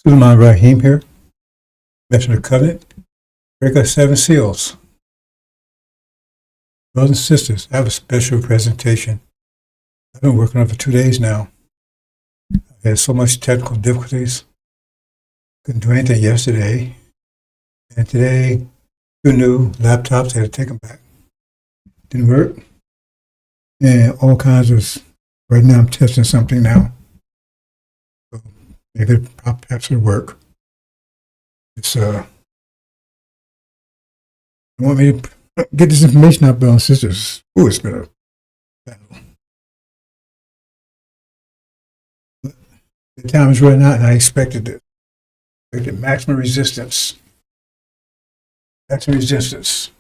Sulaiman Rahim here, Master of the Covenant, break our seven seals. Brothers and sisters, I have a special presentation. I've been working on it for 2 days now. I had so much technical difficulties. Couldn't do anything yesterday. And today, 2 new laptops, I had to take them back. Didn't work. And all kinds of, right now I'm testing something now. So maybe perhaps it'll work. It's, you want me to get this information out, brothers and sisters? Oh, it's been a battle. The time is running out, and I expected it. Maximum resistance. Maximum resistance.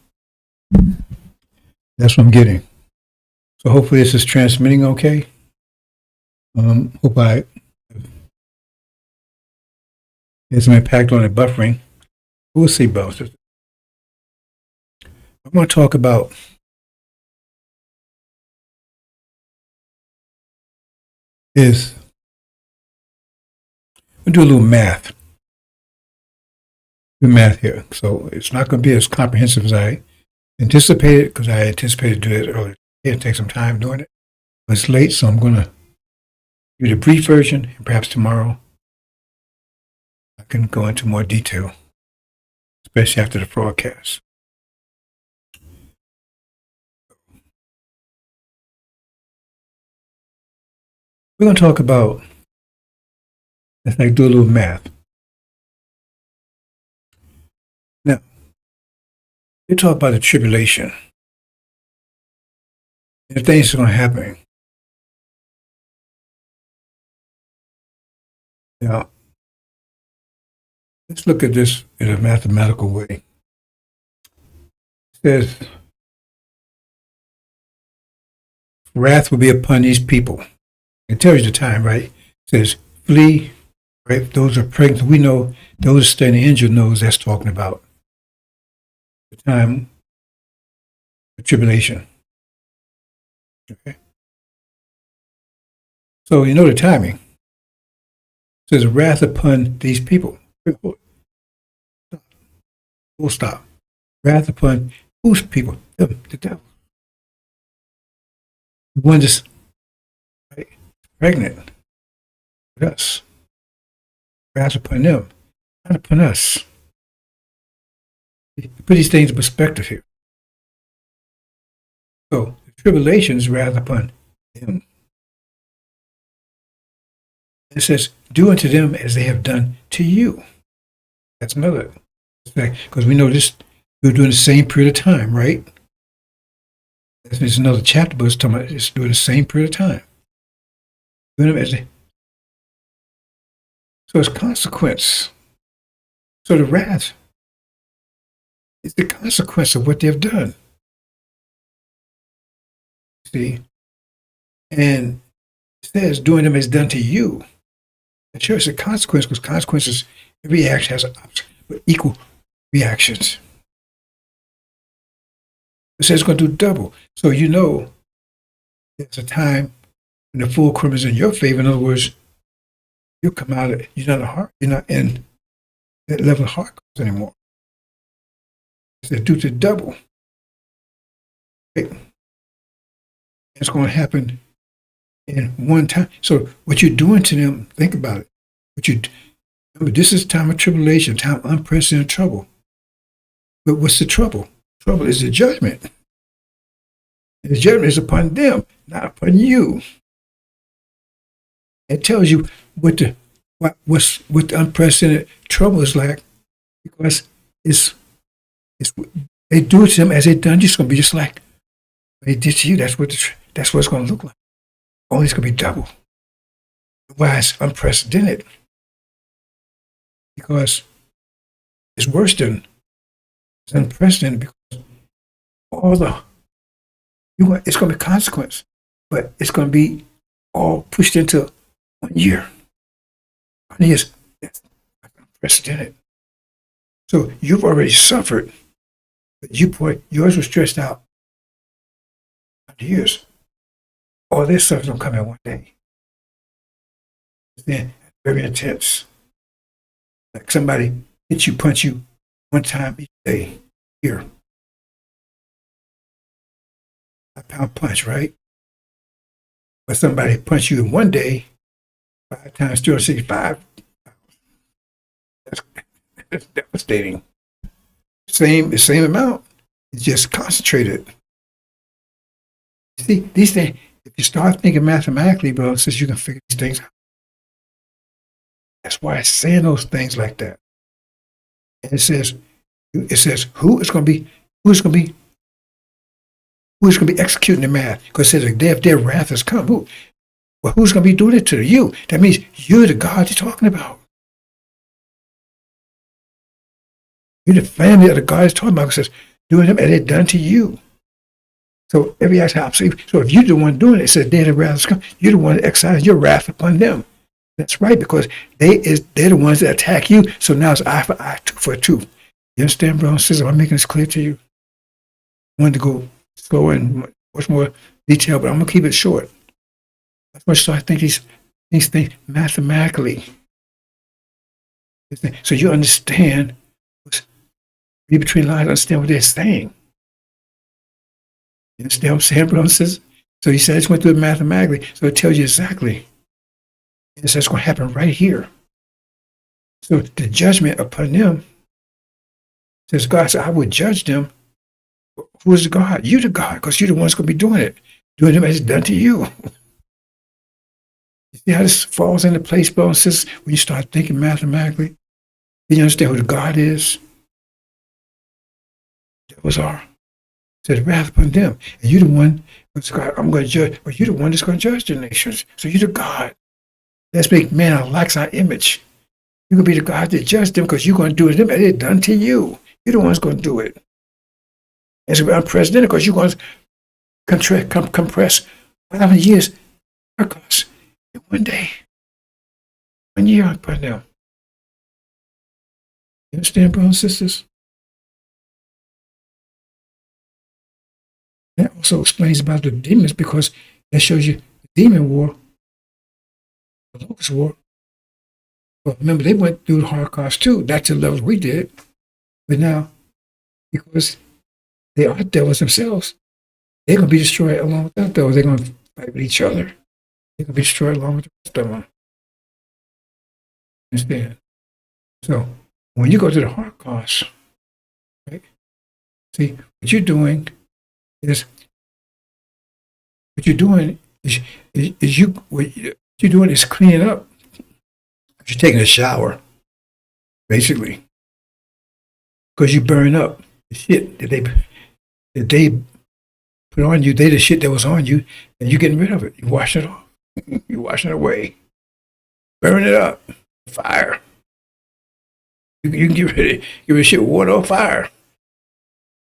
That's what I'm getting. So hopefully this is transmitting okay. Hope I had some impact on the buffering. We'll see, both. I'm going to talk about is we'll do a little math. Do math here. So it's not going to be as comprehensive as I anticipated, because I anticipated to do it earlier. It'll take some time doing it. But it's late, so I'm going to give you the brief version, and perhaps tomorrow I can go into more detail, especially after the broadcast. We're going to talk about, let's like do a little math. Now, we talk about the tribulation. And things are going to happen. Now, let's look at this in a mathematical way. It says, wrath will be upon these people. It tells you the time, right? It says, flee, right? Those are pregnant. We know, those studying the angel knows that's talking about the time of tribulation. Okay. So you know the timing. It says, wrath upon these people. Full stop. Wrath upon whose people? Them, the devil. The one that's pregnant with us. Wrath upon them, not upon us. Put these things in perspective here. So the tribulation is wrath upon them. It says, do unto them as they have done to you. That's another thing, because we know this, we're doing the same period of time, right? There's another chapter, but it's talking about it's doing the same period of time. Doing them as they, so it's consequence. So the wrath is the consequence of what they've done. See? And it says, doing them as done to you. It shows a consequence, because consequences, every action has equal reactions. It says it's going to do double. So you know there's a time when the full curve is in your favor. In other words, you'll come out of, you're not in that level of heart anymore. It says due to double. Right? It's going to happen in one time. So what you're doing to them, think about it. Remember, this is time of tribulation, time of unprecedented trouble. But what's the trouble? Trouble is the judgment. And the judgment is upon them, not upon you. It tells you what the unprecedented trouble is like, because it's they do it to them as they done. It's going to be just like they did to you. That's what it's going to look like. Only it's going to be double. Why it's unprecedented? Because it's worse than it's unprecedented. Because it's going to be consequence, but it's going to be all pushed into 1 year. 1 year is unprecedented. So you've already suffered, but yours was stretched out 100 years. All this stuff is going to come in 1 day. Then very intense. Like somebody hits you, punch you 1 time each day. Here. A pound punch, right? But somebody punch you in 1 day, 5 times 265. That's devastating. The same amount. It's just concentrated. See, these things, if you start thinking mathematically, bro, it says you can figure these things out. That's why it's saying those things like that. And it says who's going to be executing the math? Because it says the day of their wrath has come. Who's going to be doing it to you? That means you're the God you're talking about. You're the family of the God he's talking about. It says doing them as they're done to you. So every act. So if you're the one doing it, it says the day of the wrath has come. You're the one that exercises your wrath upon them. That's right, because they're the ones that attack you. So now it's eye for eye, tooth for tooth. You understand, bro and sister? I'm making this clear to you. I wanted to go slow and much more detail, but I'm going to keep it short. That's why I start thinking these things mathematically. So you understand, read between lines, understand what they're saying. You understand what I'm saying, bro and sister? So he said, I just went through it mathematically, so it tells you exactly. It says it's going to happen right here. So the judgment upon them says, God said, I would judge them. Who is the God? You the God, because you're the one that's going to be doing it. Doing them as it's done to you. You see how this falls into place, bro and sis, when you start thinking mathematically? Then you understand who the God is? Devils are. It says, wrath upon them. And you're the one, God, I'm going to judge, but you're the one that's going to judge the nations. So you're the God. Let's make man our likeness, our image. You're going to be the God that judge them because you're going to do it to them as it's done to you. You're the one that's going to do it. It's unprecedented because you're going to compress 500 years miracles in 1 day. 1 year upon them. You understand, brothers and sisters? That also explains about the demons, because that shows you the demon war, the locust war. But remember, they went through the Holocaust too. That's the levels we did. But now, because they are devils themselves, they're going to be destroyed along with that devils. They're going to fight with each other. They're going to be destroyed along with the rest of them. Understand? So, when you go to the Holocaust, right? See, what you're doing is cleaning up. You're taking a shower, basically, because you burn up the shit that they put on you. They the shit that was on you, and you're getting rid of it. You wash it off. You washing it away. Burn it up. Fire. You can get rid of shit with water or fire.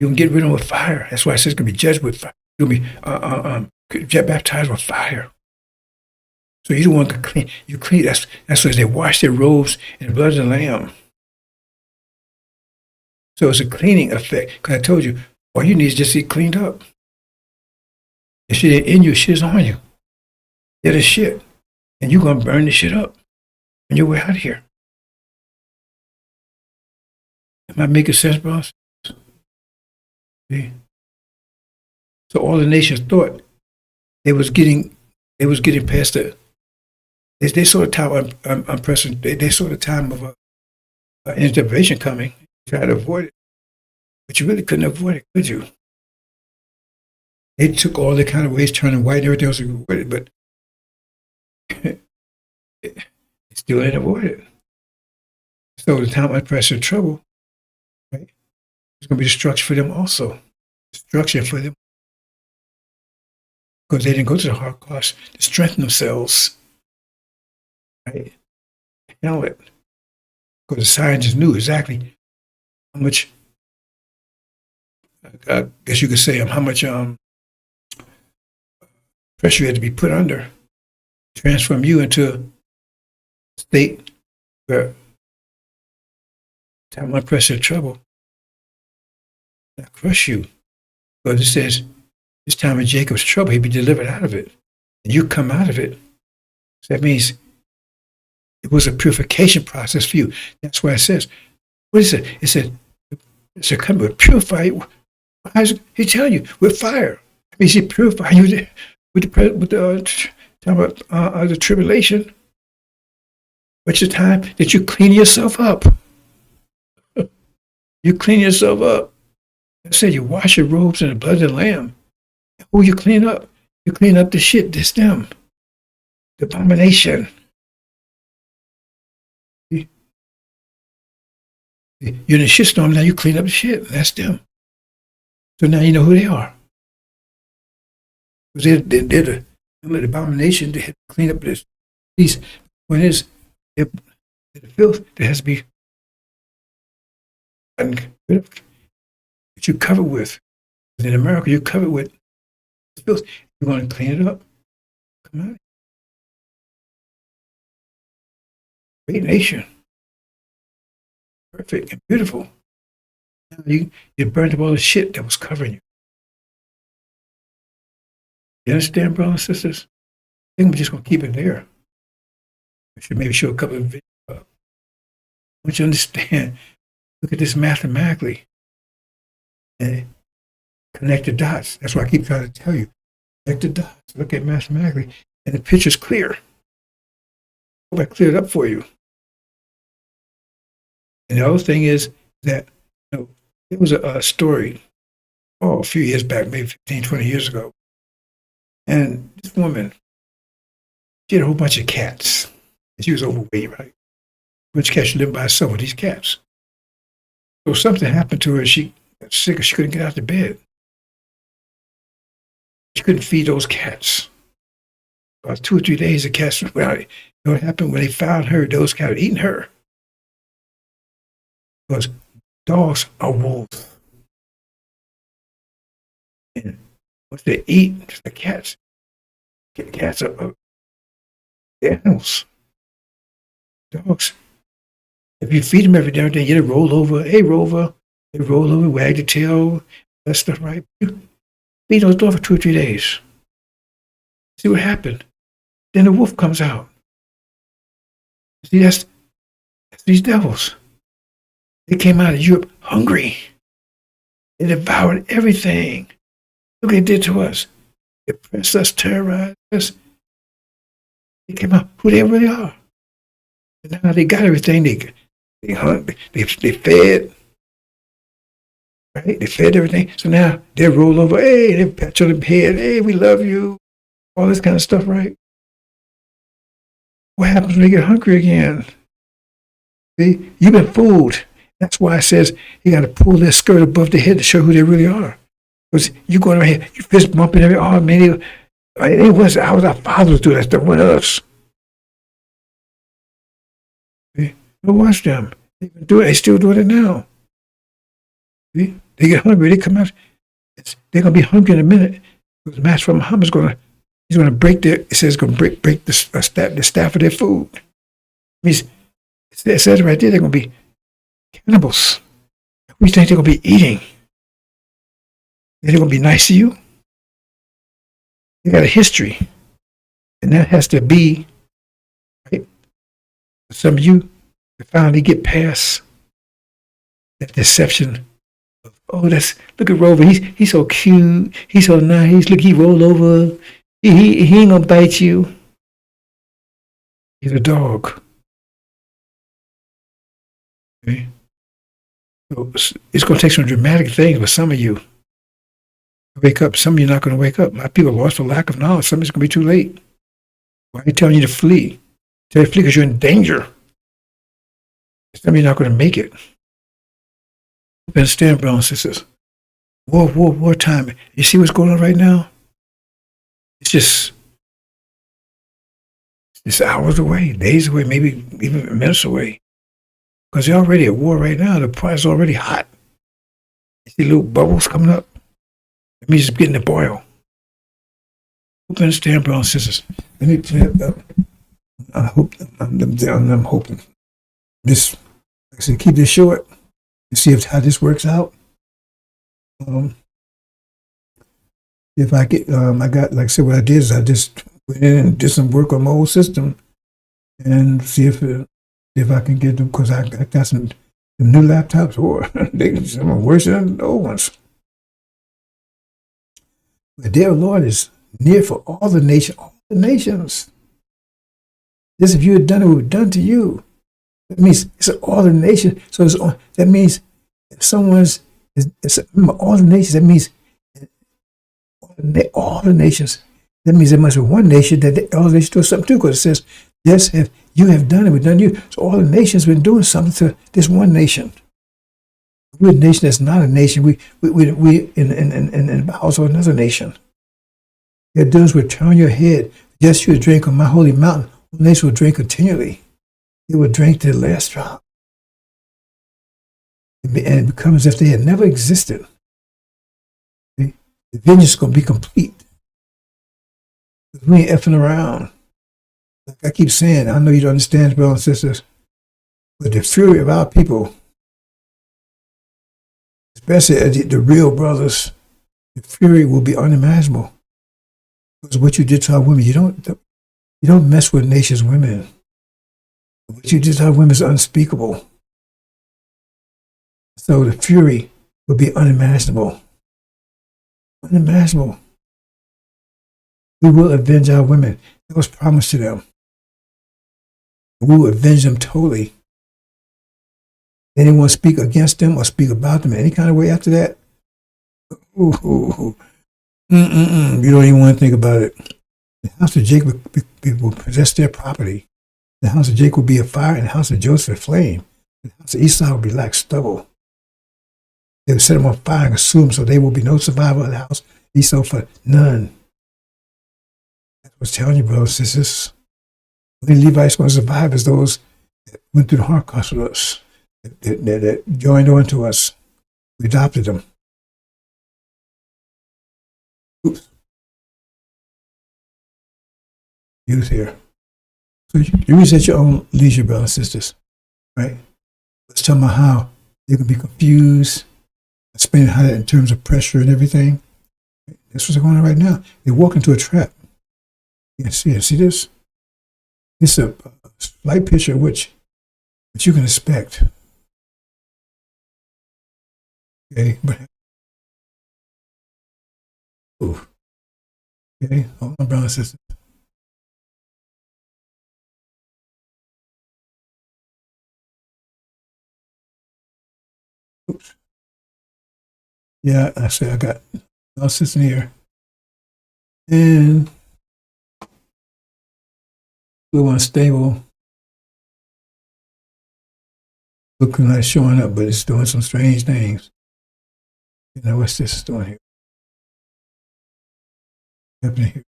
You can get rid of it with fire. That's why it says it's going to be judged with fire. You're going to be baptized with fire. So you don't want to clean. You clean. That's why they wash their robes in the blood of the Lamb. So it's a cleaning effect. Because I told you, all you need is just to get cleaned up. The shit ain't in you, shit is on you. They're the shit. And you're going to burn the shit up on your way out of here. Am I making sense, boss? See? So all the nations thought they was getting past the. They saw the time unprecedented. They saw the time of intervention coming. Tried to avoid it, but you really couldn't avoid it, could you? They took all the kind of ways, turning white and everything else to avoid it, but they still didn't avoid it. So the time unprecedented trouble, right? It's going to be destruction for them also. Destruction for them. Because they didn't go to the Holocaust to strengthen themselves, right? Handle it. Because the scientists knew exactly how much, I guess you could say, how much pressure you had to be put under to transform you into a state where time unprecedented trouble not crush you. Because it says, this time of Jacob's trouble, he'd be delivered out of it. And you come out of it. So that means it was a purification process for you. That's why it says, what is it? It said, it's a coming with purify. He telling you, with fire. It means he purify you with the time of the tribulation. Which the time that you clean yourself up. You clean yourself up. I said you wash your robes in the blood of the Lamb. Who you clean up? You clean up the shit that's them. The abomination. You're in a shitstorm, now you clean up the shit. That's them. So now you know who they are. They're the abomination. They have to clean up this. These, when it's the filth that has to be that you cover with. In America, you're covered with filth. You're going to clean it up. Come on. Great nation. Perfect and beautiful. You burned up all the shit that was covering you. You understand, brothers and sisters? I think we're just going to keep it there. We should maybe show a couple of videos. I want you to understand. Look at this mathematically. And connect the dots. That's why I keep trying to tell you. Connect the dots. Look at mathematically. And the picture's clear. Hope I cleared it up for you. And the other thing is that there was a story, a few years back, maybe 15, 20 years ago. And this woman, she had a whole bunch of cats. She was overweight, right? A bunch of cats. She lived by herself with these cats. So something happened to her. She got sick. She couldn't get out of bed. She couldn't feed those cats. About 2 or 3 days, the cats, well, you know what happened? When they found her, those cats were eating her. Because dogs are wolves. And what they eat, just like cats. Cats are animals. Dogs. If you feed them every day, you roll over. Hey, Rover. They roll over, wag the tail, that stuff, right? Feed those dogs for 2 or 3 days. See what happened. Then the wolf comes out. See, that's these devils. They came out of Europe hungry. They devoured everything. Look what they did to us. They oppressed us, terrorized us. They came out who they really are. And now they got everything. They hung, they fed. Right? They fed everything. So now they roll over. Hey, they pat you on the head. Hey, we love you. All this kind of stuff, right? What happens when they get hungry again? See, you've been fooled. That's why it says you got to pull their skirt above their head to show who they really are. Because you going around here, you fist bumping every arm. It was our fathers do that stuff with us. See? Go watch them. They've been doing it. They still doing it now. See? They get hungry. They come out. They're going to be hungry in a minute. Because Master Muhammad's going to break their. It says going to break the staff of their food. It means it says right there they're going to be cannibals. We think they're going to be eating. They're going to be nice to you. They got a history, and that has to be right. Some of you to finally get past that deception oh, look at Rover. He's so cute. He's so nice. Look, he roll over. He ain't gonna bite you. He's a dog. Okay? So it's gonna take some dramatic things with some of you. Wake up. Some of you not gonna wake up. My people lost for lack of knowledge. Some of it's gonna be too late. Why are you telling you to flee? Tell you to flee because you're in danger. Some of you not gonna make it. Understand, brothers and sisters. War time. You see what's going on right now? It's hours away, days away, maybe even minutes away. Because they're already at war right now. The price is already hot. You see little bubbles coming up? It means it's getting to boil. Hope you understand, brothers and sisters. Let me tell you, I hope, I'm hoping. This, like I said, keep this short and see how this works out. If I get, I got, like I said, what I did is I just went in and did some work on my old system and see if I can get them, because I got some new laptops, or some are worse than the old ones. The day of the Lord is near for all the nations. This, if you had done it, would be done to you. That means it's all the nations. So that means if someone's, all the nations, that means all the nations. That means there must be one nation that all the nations do something too, because it says, yes, if you have done it, we've done you. So all the nations have been doing something to this one nation. We're a nation that's not a nation. We in the house of another nation. Your doers will turn your head. Yes, you will drink on my holy mountain. The nation will drink continually. They will drink to the last drop. And it becomes as if they had never existed. See? The vengeance is going to be complete. We ain't effing around. Like I keep saying, I know you don't understand, brothers and sisters, but the fury of our people, especially the real brothers, the fury will be unimaginable. Because what you did to our women, you don't mess with nation's women. What you did to our women is unspeakable. So the fury will be unimaginable. Unimaginable. We will avenge our women. That was promised to them. We will avenge them totally. Anyone speak against them or speak about them in any kind of way after that? You don't even want to think about it. The house of Jacob will possess their property. The house of Jacob will be a fire, and the house of Joseph a flame. The house of Esau will be like stubble. They will set them on fire and consume, so there will be no survivor of the house of Esau, for none. I was telling you, brothers and sisters, the Levites going to survive as those that went through the Holocaust with us, that joined on to us. We adopted them. Oops. Youth here. So you reach at your own leisure, brothers and sisters, right? Let's tell them how they can be confused, explain how that in terms of pressure and everything. That's what's going on right now. They walk into a trap. You can see it. See this? This is a slight picture of what you can expect. Okay, but ooh. Okay, hold on, brothers and sisters. Oops. Yeah, I say I got our system here. And a little unstable. Looking like showing up, but it's doing some strange things. You know, what's this doing here? Happening here.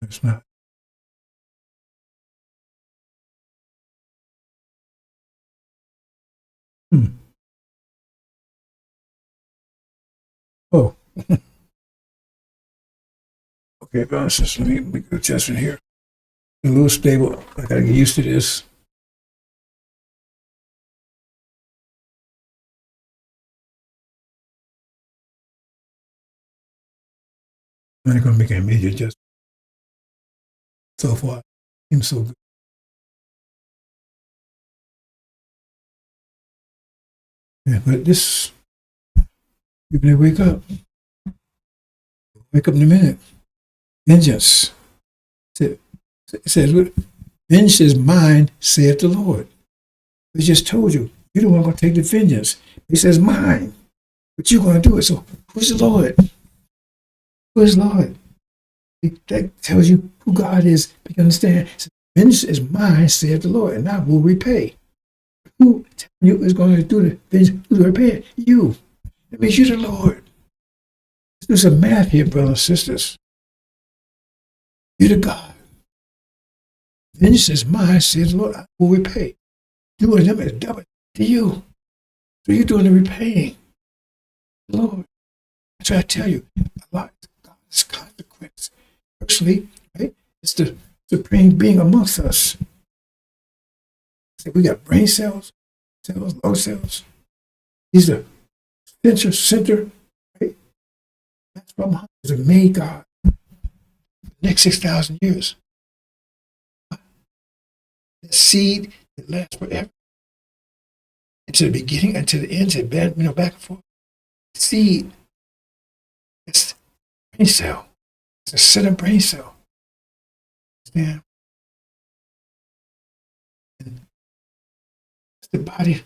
It's not. Oh. Okay, brothers and sisters, let me make an adjustment here. A little stable. I gotta get used to this. I'm not gonna make an immediate adjustment so far. seems so good. Yeah, but this, even they wake up in a minute. Vengeance. It says, vengeance is mine, saith the Lord. We just told you, you're the one going to take the vengeance. He says, mine. But you're going to do it. So who's the Lord? Who is Lord? That tells you who God is. You can understand. Vengeance is mine, saith the Lord, and I will repay. Who you is going to do the vengeance? Who's going to repay it? You. That means you're the Lord. Let's do some math here, brothers and sisters. You're the God. Vengeance is mine, saith the Lord, I will repay. Doing them is double to you. So you're doing the repaying. Lord. That's what I tell you. A lot of God's consequence. Personally, right? It's the supreme being amongst us. So we got brain cells, lung cells. These are center, right? That's from is a made God. The next 6,000 years. The seed that lasts forever. Into the beginning, until the end, back and forth. Seed. It's the brain cell. It's a center brain cell. Understand? And it's the body.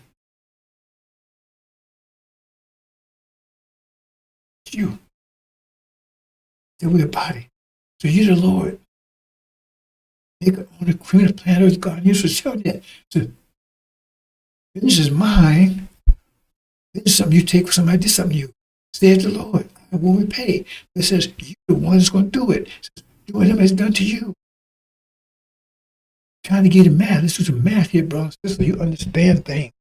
It's you. That we're a body. So you're the Lord. Make on the cream of the planet Earth, God. You should tell that. So, this is mine. This is something you take from somebody, this is something you. Says the Lord, I will repay. It says, you're the one that's going to do it. It says, doing him has done to you. Trying to get it math. Let's do some math here, brother and sister. You understand things.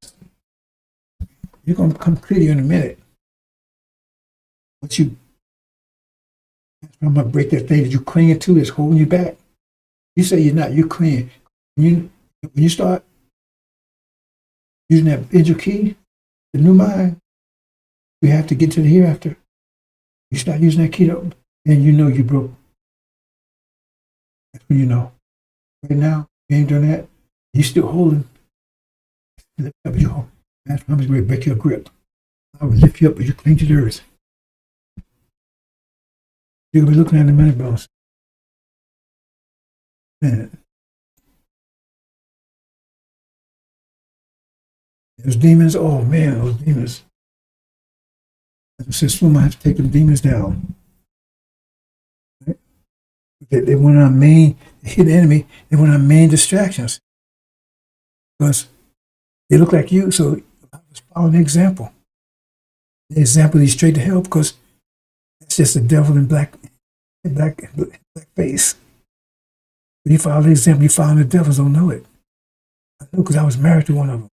You're going to become clear in a minute. But I'm going to break that thing that you're clinging to that's holding you back. You say you're not, you're clinging. When you start using that angel key, the new mind, we have to get to the hereafter. You start using that key up, and you know you broke. That's when you know. Right now, you ain't doing that. You still holding. Lift up your that's when I'm going to break your grip. I will lift you up, but you cling to the earth. You're going to be looking at the minute, boss. Man. Those demons, oh man, those demons. I said, soon I have to take them demons down. Right? They want our main, they hit the enemy, they want our main distractions. Because they look like you, so I was following the example. The example leads straight to hell because it's just the devil in black face. When you follow the example, you follow the devils, don't know it. I know because I was married to one of them.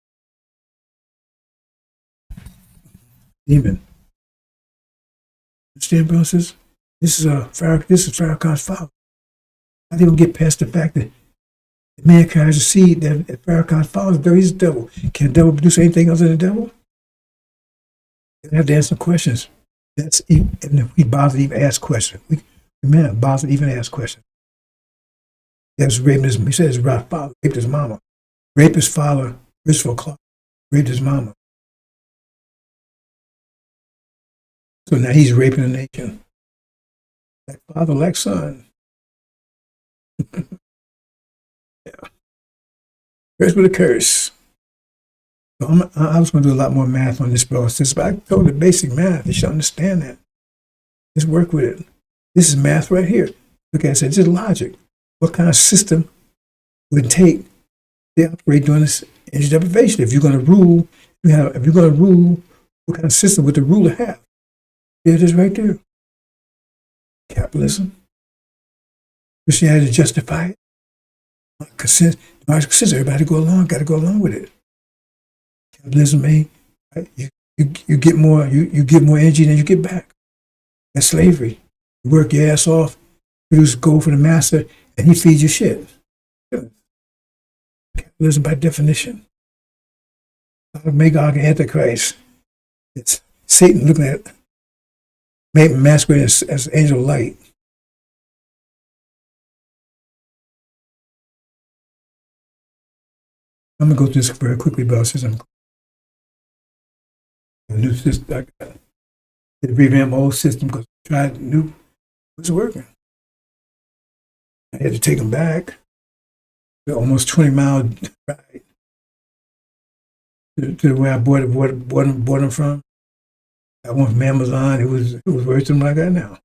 Demon. Understand, brothers? This is Farrakhan's father. How they gonna get past the fact that the man carries a seed that Farrakhan's father, though he's the devil. Can the devil produce anything other than the devil? They have to answer questions. That's even, and if we bother to even ask questions. We men are bothered to even ask questions. That's raping his. He says his father raped his mama. Raped his father, Christopher Clark, raped his mama. So now he's raping the nation. Like father, like son. Yeah. Curse with a curse. So I was going to do a lot more math on this process, but I told the basic math. You should understand that. Just work with it. This is math right here. Look at it. I said, this is logic. What kind of system would it take to operate during this energy deprivation? If you're going to rule, what kind of system would the ruler have? There it is right there. Capitalism. Christianity to justify it. Consent, everybody got to go along with it. Capitalism ain't, right? You get more, you give more energy than you get back. That's slavery. You work your ass off, produce gold for the master, and he feeds you shit. Capitalism by definition. Magog and Antichrist. It's Satan looking at masquerading as angel of light. I'm going to go through this very quickly, but since I'm a new system, I got to revamp my old system because I tried new, it was working. I had to take them back. Almost 20-mile ride to where I bought them from. I went from Amazon. It was worse than what I got now.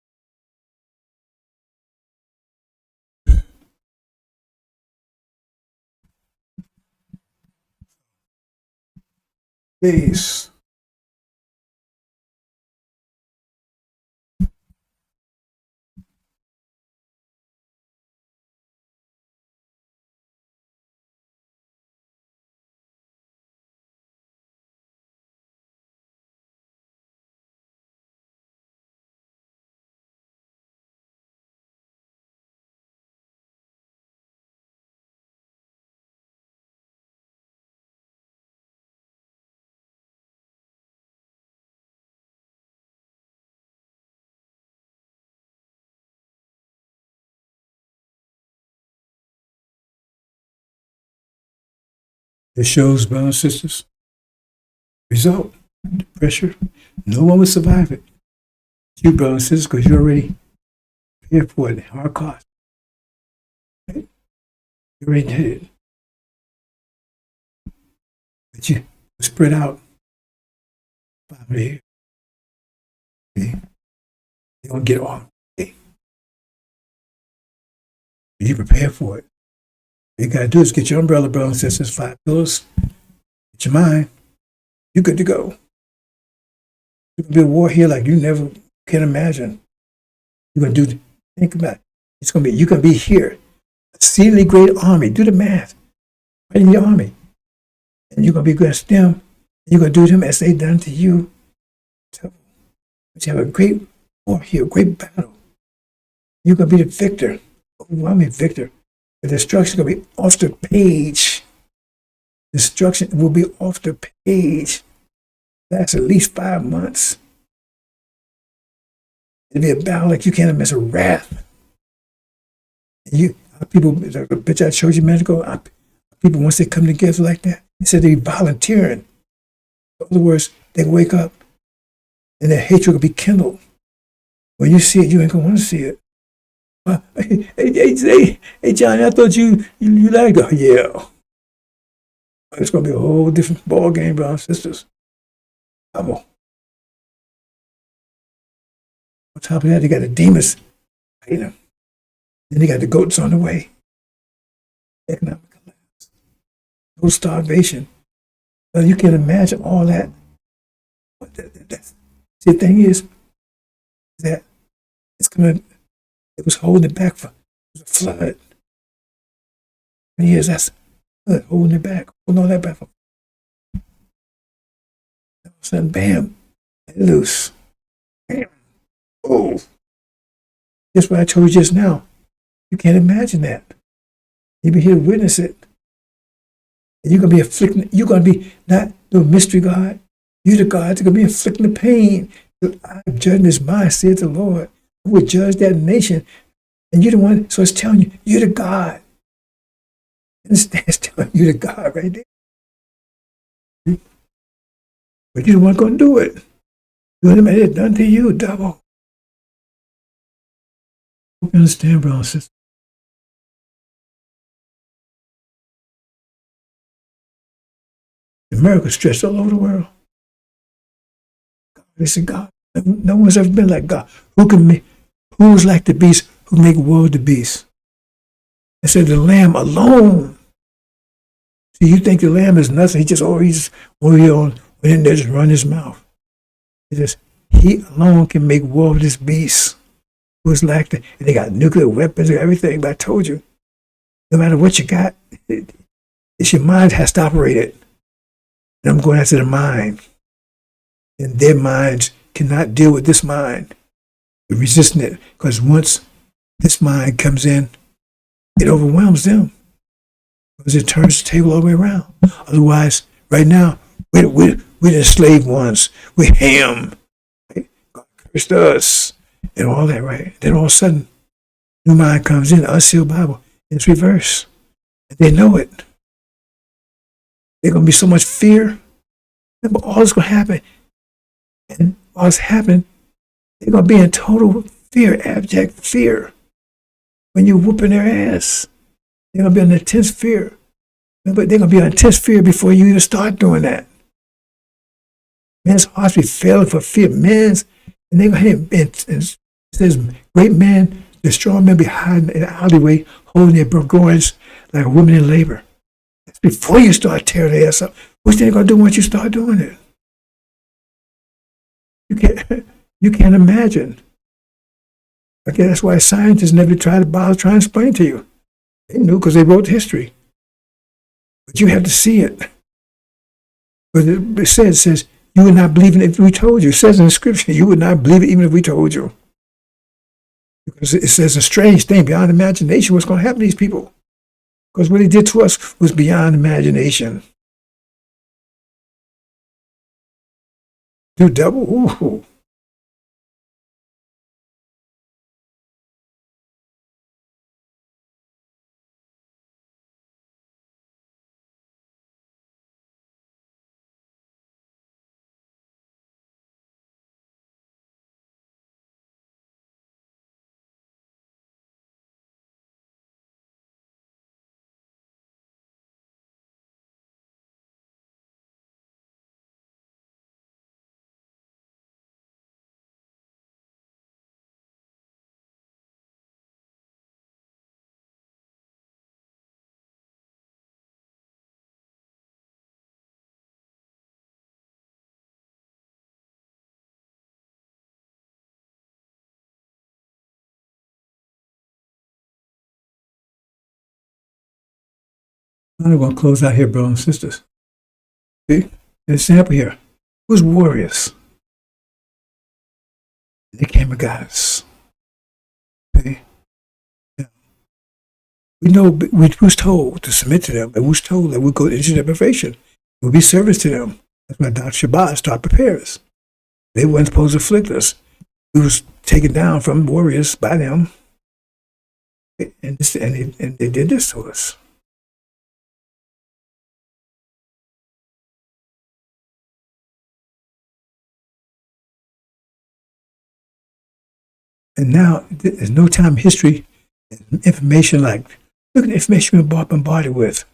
Peace. It shows, brothers and sisters, result, the pressure. No one will survive it. You, brothers and sisters, because you're already prepared for it, hard cost. Right? You already did it. But you spread out 5 days. Okay? You don't get all day. You prepare for it. All you got to do is get your umbrella, brothers and sisters, 5 pillows, get your mind. You're good to go. There's going to be a war here like you never can imagine. You're going to do, think about it. It's going to be, you're going to be here. A exceedingly great army. Do the math. Right in your army. And you're going to be against them. And you're going to do them as they done to you. So, but you have a great war here, a great battle. You're going to be the victor. Overwhelming victor. The destruction is going to be off the page. Destruction will be off the page. That's at least 5 months. It'll be a battle like you can't imagine, a wrath. And people, the bitch I showed you a minute ago, people, once they come together like that, they said they're volunteering. In other words, they wake up and their hatred will be kindled. When you see it, you ain't going to want to see it. Hey, Johnny, I thought you liked it. Yeah. It's going to be a whole different ball game, brothers and sisters. Come on. On top of that, they got the demons fighting them. Then they got the goats on the way. Economic collapse. No starvation. Well, you can imagine all that. But the thing is that it was holding it back for the flood. Years, that's holding it back. Holding all that back. All of a sudden, bam, let loose. Bam. Oh. That's what I told you just now. You can't imagine that. You'll be here to witness it. And you're going to be afflicting, you're going to be not the mystery God. You're the God that's going to be inflicting the pain. I'm judging this mind, said the Lord. I will judge that nation. And you're the one, so it's telling you, you're the God. Understand? It's telling you the God right there. But you're the one going to do it. You're the man that's done to you, double. You understand, brothers and sisters? America stretched all over the world. They said, God, no one's ever been like God. Who's like the beast, who make war with the beast? They said the Lamb alone. See, you think the Lamb is nothing. He's went in there, just run his mouth. He alone can make war with this beast. Who's like that? And they got nuclear weapons and everything, but I told you, no matter what you got, it's your mind has to operate it. And I'm going after the mind. And their minds cannot deal with this mind. They're resisting it. Because once this mind comes in, it overwhelms them. Because it turns the table all the way around. Otherwise, right now, we're the enslaved ones. We're Ham. Right? God cursed us. And all that, right? Then all of a sudden, new mind comes in, unsealed Bible. It's reverse. And they know it. There's going to be so much fear. Remember, all this going to happen. And while it's happening, they're going to be in total fear, abject fear. When you're whooping their ass, they're going to be in intense fear. Remember, they're going to be in intense fear before you even start doing that. Men's hearts be failing for fear. And they're going to hit. It says, great men, the strong men be hiding in the alleyway, holding their groins like a woman in labor. That's before you start tearing their ass up. What's they going to do once you start doing it? You can't imagine. Okay, that's why scientists never try to explain to you. They knew because they wrote history. But you have to see it. But it says, you would not believe it if we told you. It says in the scripture, you would not believe it even if we told you. Because it says a strange thing beyond imagination what's going to happen to these people. Because what he did to us was beyond imagination. Do double? Ooh. I'm going to close out here, brothers and sisters. See? An example here. Who's warriors? They came and got us. See? Yeah. We know, we was told to submit to them, and we was told that we'd go into deprivation. We'll be service to them. That's why Dr. Shabbat started prepare us. They weren't supposed to afflict us. We was taken down from warriors by them. And they did this to us. And now, there's no time in history, information like, look at the information we're bombarded with.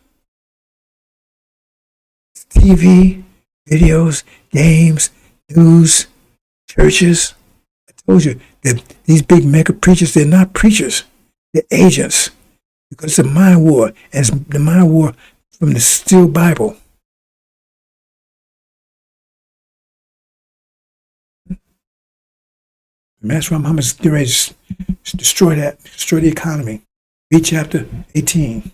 TV, videos, games, news, churches. I told you that these big mega preachers, they're not preachers. They're agents. Because it's a mind war. And it's the mind war from the still Bible. And that's why Muhammad's getting ready to destroy the economy. Read chapter 18.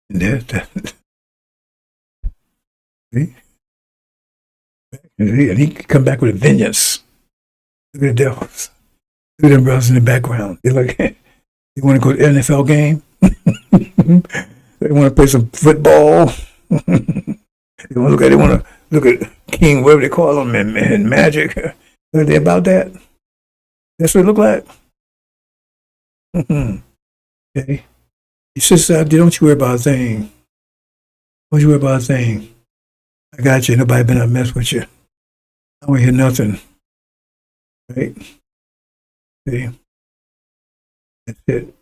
And there's that. See? And he can come back with a vengeance. Look at the devils. Look at them brothers in the background. They want to go to the NFL game. They want to play some football. They want to look at King, whatever they call him, and Magic. Are they about that? That's what it look like. Okay. Your sister out there, don't you worry about a thing. Don't you worry about a thing. I got you. Nobody better mess with you. I don't want to hear nothing. Right? See? That's it.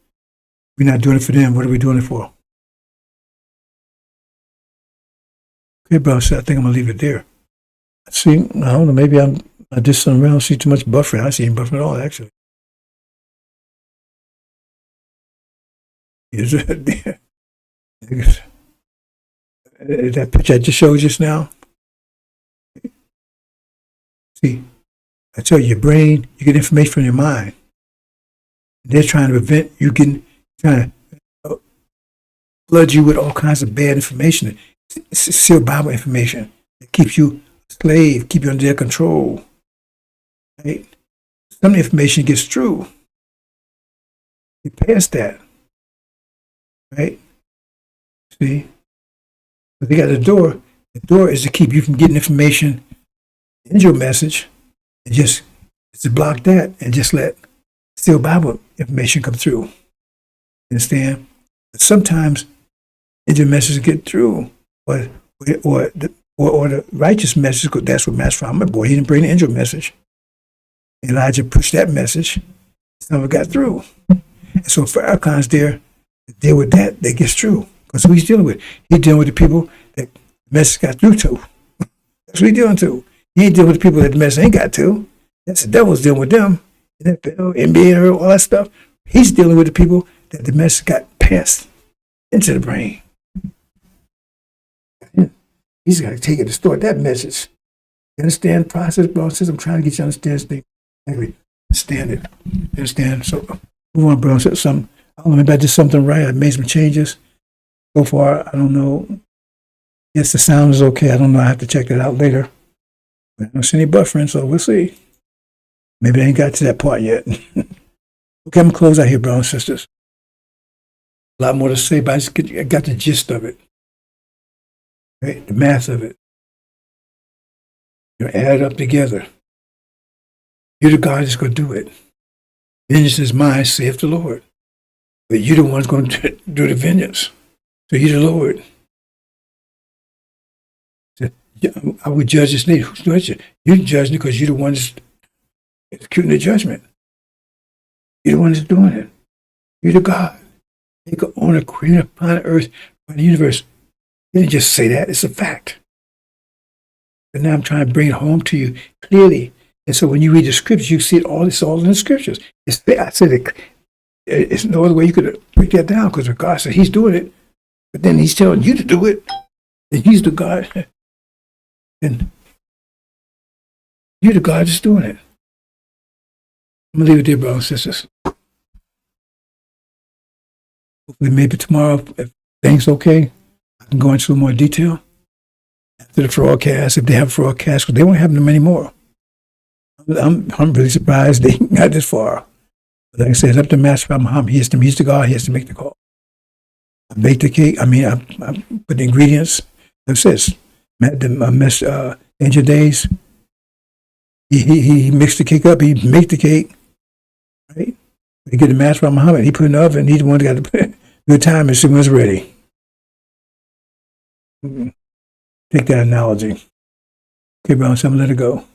We're not doing it for them. What are we doing it for? Okay, bro, so I think I'm going to leave it there. See, I don't know, maybe I did something around, see too much buffering. I see him buffering at all, actually. Is it? That picture I just showed just now? See, I tell you, your brain, you get information from your mind. They're trying to prevent you trying to flood you with all kinds of bad information, sealed Bible information that keeps you a slave, keep you under their control. Right? Some information gets through. You pass that. Right? See? But they got the door. The door is to keep you from getting information in your message, and just to block that and just let still Bible information come through. Understand? But sometimes your message get through, or the righteous message. That's what Master Farmer boy. He didn't bring the angel message. Elijah pushed that message. Some of it got through. And so Farrakhan's there to deal with that gets through. Because who he's dealing with? He's dealing with the people that the message got through to. That's what he's dealing to. He ain't dealing with the people that the message ain't got to. That's the devil's dealing with them. NFL, NBA, all that stuff. He's dealing with the people that the message got passed into the brain. He's got to take it to distort that message. You understand the process, bro? Says I'm trying to get you to understand this thing. Understand it. Understand? So, move on, bro. So, I don't know, maybe I did something right. I made some changes. So far, I don't know. Yes, the sound is okay. I don't know. I have to check that out later. But I don't see any buffering, so we'll see. Maybe I ain't got to that part yet. Okay, I'm going to close out here, brothers and sisters. A lot more to say, but I got the gist of it. Right? The math of it. You add it up together. You're the God that's going to do it. Vengeance is mine, saith the Lord. But you're the one's going to do the vengeance. So you're the Lord. So, I would judge this nation. Who's judging? You're judging because you're the one that's executing the judgment. You're the one that's doing it. You're the God. Make an owner, creator upon the earth, upon the universe. He didn't just say that. It's a fact. But now I'm trying to bring it home to you clearly. And so when you read the scriptures, you see it all. It's all in the scriptures. I said it's no other way you could break that down because God said He's doing it, but then He's telling you to do it, and He's the God, and you're the God that's doing it. I'm gonna leave it there, brothers and sisters. Hopefully, maybe tomorrow, if things okay, I can go into more detail after the broadcast. If they have a broadcast, because they won't have them anymore. I'm really surprised they got this far. But like I said, it's up to Master Muhammad. He's the God. He has to make the call. I baked the cake. I put the ingredients. It says, Angel Days. He mixed the cake up. He made the cake. Right? He get the Master Muhammad. He put it in the oven. He's the one that got the good time as soon as it's ready. Take that analogy. Okay, bro, so I'm going to let it go.